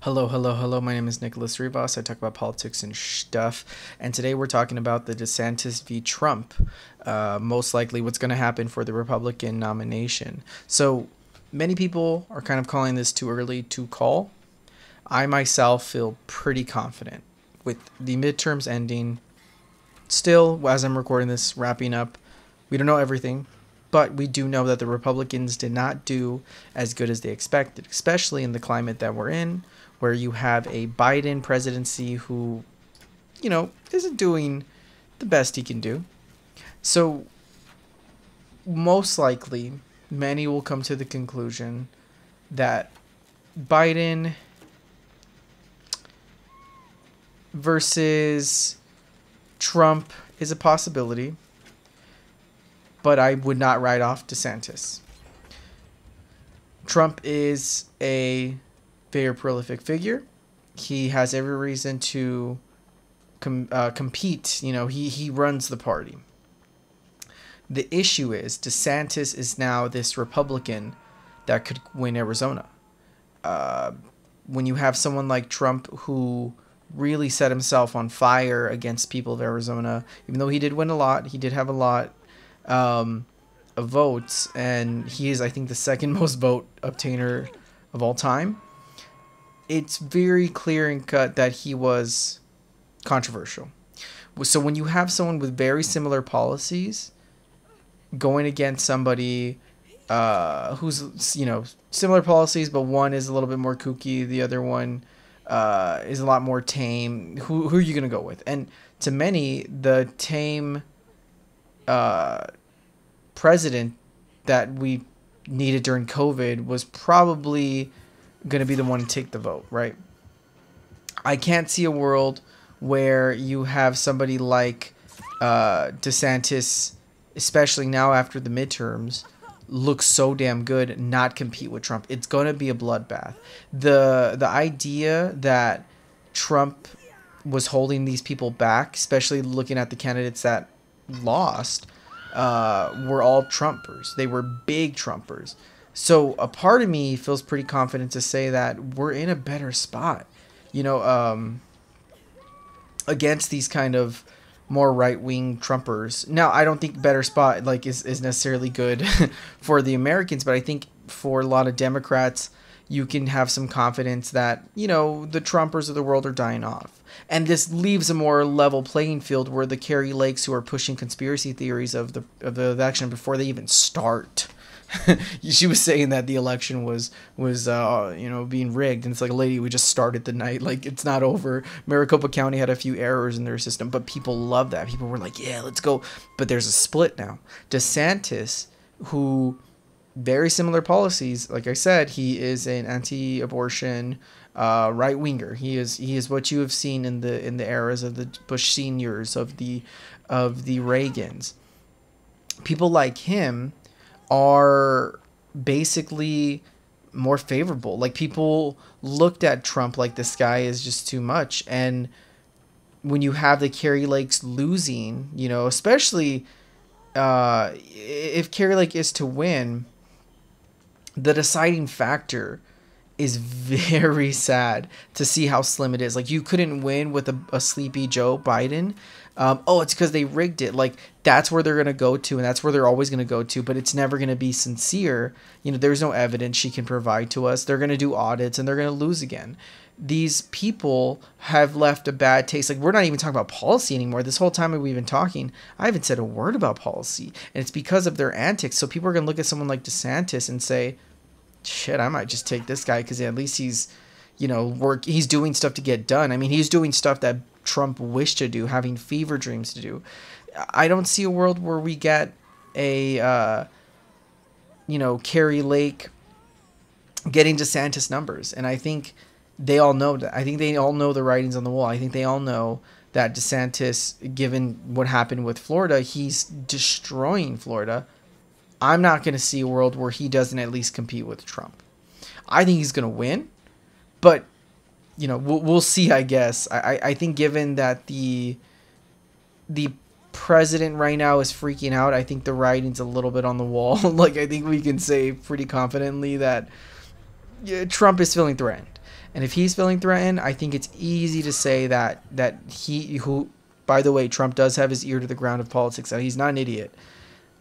Hello, hello, hello. My name is NicholassRivas. I talk about politics and stuff. And today we're talking about the Desantis v. Trump. Most likely what's going to happen for the Republican nomination. So many people are kind of calling this too early to call. I myself feel pretty confident with the midterms ending. Still, as I'm recording this, wrapping up, we don't know everything. But we do know that the Republicans did not do as good as they expected, especially in the climate that we're in, where you have a Biden presidency who, isn't doing the best he can do. So most likely, many will come to the conclusion that Biden versus Trump is a possibility, but I would not write off Desantis. Trump is a very prolific figure. He has every reason to compete. He runs the party. The issue is DeSantis is now this Republican that could win Arizona. When you have someone like Trump who really set himself on fire against people of Arizona, even though he did win a lot, he did have a lot of votes, and he is, I think, the second most vote obtainer of all time. It's very clear and cut that he was controversial. So when you have someone with very similar policies going against somebody who's similar policies, but one is a little bit more kooky, the other one is a lot more tame, who are you gonna go with? And to many, the tame president that we needed during COVID was probably going to be the one to take the vote, right? I can't see a world where you have somebody like DeSantis, especially now after the midterms, look so damn good, not compete with Trump. It's going to be a bloodbath. The idea that Trump was holding these people back, especially looking at the candidates that lost, were all Trumpers. They were big Trumpers. So a part of me feels pretty confident to say that we're in a better spot, against these kind of more right-wing Trumpers. Now, I don't think better spot is necessarily good for the Americans, but I think for a lot of Democrats, you can have some confidence that, the Trumpers of the world are dying off. And this leaves a more level playing field where the Carrie Lakes who are pushing conspiracy theories of the election before they even start. She was saying that the election was being rigged, and it's like, lady, we just started the night. Like, it's not over. Maricopa County had a few errors in their system, but people love that. People were like, yeah, let's go. But there's a split now. DeSantis, who very similar policies, like I said, he is an anti-abortion right winger. He is what you have seen in the eras of the Bush seniors, of the Reagans. People like him are basically more favorable. Like, people looked at Trump like this guy is just too much. And when you have the Carrie Lakes losing, especially if Carrie Lake is to win, the deciding factor is very sad to see how slim it is. Like, you couldn't win with a sleepy Joe Biden. It's because they rigged it. Like, that's where they're going to go to, and that's where they're always going to go to, but it's never going to be sincere. There's no evidence she can provide to us. They're going to do audits, and they're going to lose again. These people have left a bad taste. Like, we're not even talking about policy anymore. This whole time we've been talking, I haven't said a word about policy, and it's because of their antics. So people are going to look at someone like DeSantis and say, shit, I might just take this guy because at least he's, he's doing stuff to get done. I mean, he's doing stuff that Trump wished to do, having fever dreams to do. I don't see a world where we get a, Carrie Lake getting DeSantis numbers. And I think they all know that. I think they all know the writings on the wall. I think they all know that DeSantis, given what happened with Florida, he's destroying Florida. I'm not going to see a world where he doesn't at least compete with Trump. I think he's going to win, but we'll see, I guess. I think given that the president right now is freaking out, I think the writing's a little bit on the wall. Like, I think we can say pretty confidently that Trump is feeling threatened. And if he's feeling threatened, I think it's easy to say that who, by the way, Trump does have his ear to the ground of politics. That he's not an idiot.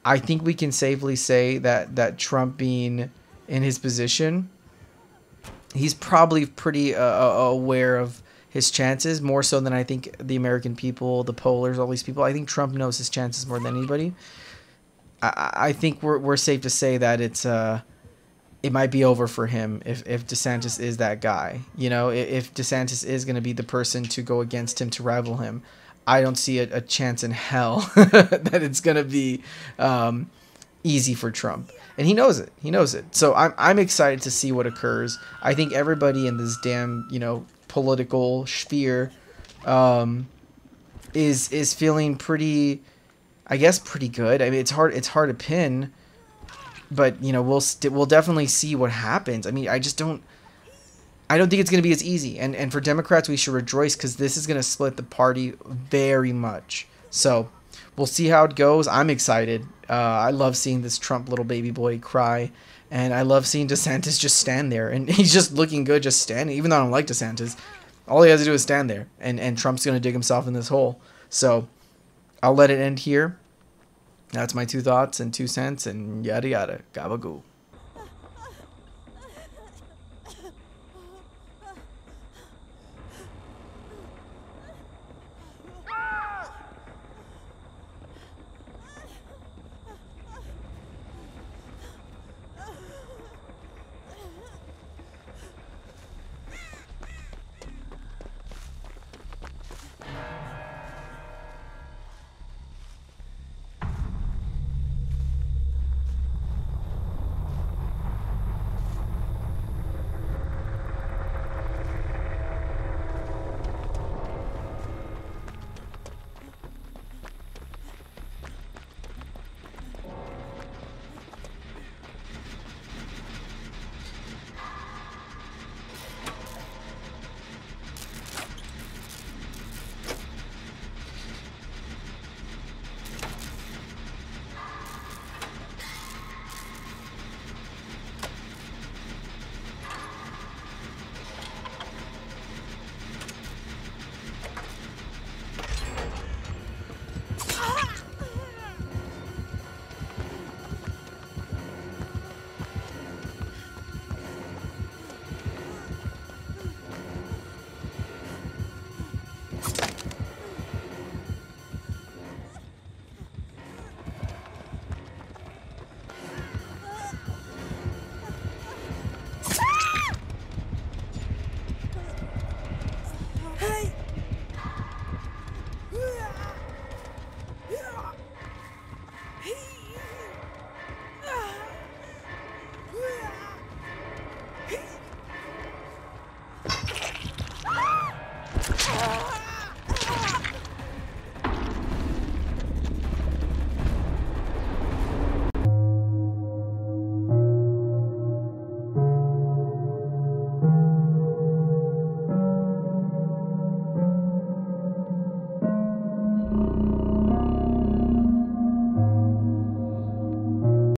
I think we can safely say that Trump being in his position, he's probably pretty aware of his chances, more so than I think the American people, the pollers, all these people. I think Trump knows his chances more than anybody. I think we're safe to say that it might be over for him if Desantis is that guy. You know, if Desantis is going to be the person to go against him, to rival him, I don't see a chance in hell that it's going to be easy for Trump. And he knows it. He knows it. So I'm excited to see what occurs. I think everybody in this damn, political sphere is feeling pretty, I guess, pretty good. I mean, it's hard to pin, but we'll definitely see what happens. I mean, I don't think it's going to be as easy. And for Democrats, we should rejoice, because this is going to split the party very much. So we'll see how it goes. I'm excited. I love seeing this Trump little baby boy cry. And I love seeing DeSantis just stand there. And he's just looking good just standing. Even though I don't like DeSantis, all he has to do is stand there. And Trump's going to dig himself in this hole. So I'll let it end here. That's my 2 thoughts and 2 cents and yada yada. Gabagoo.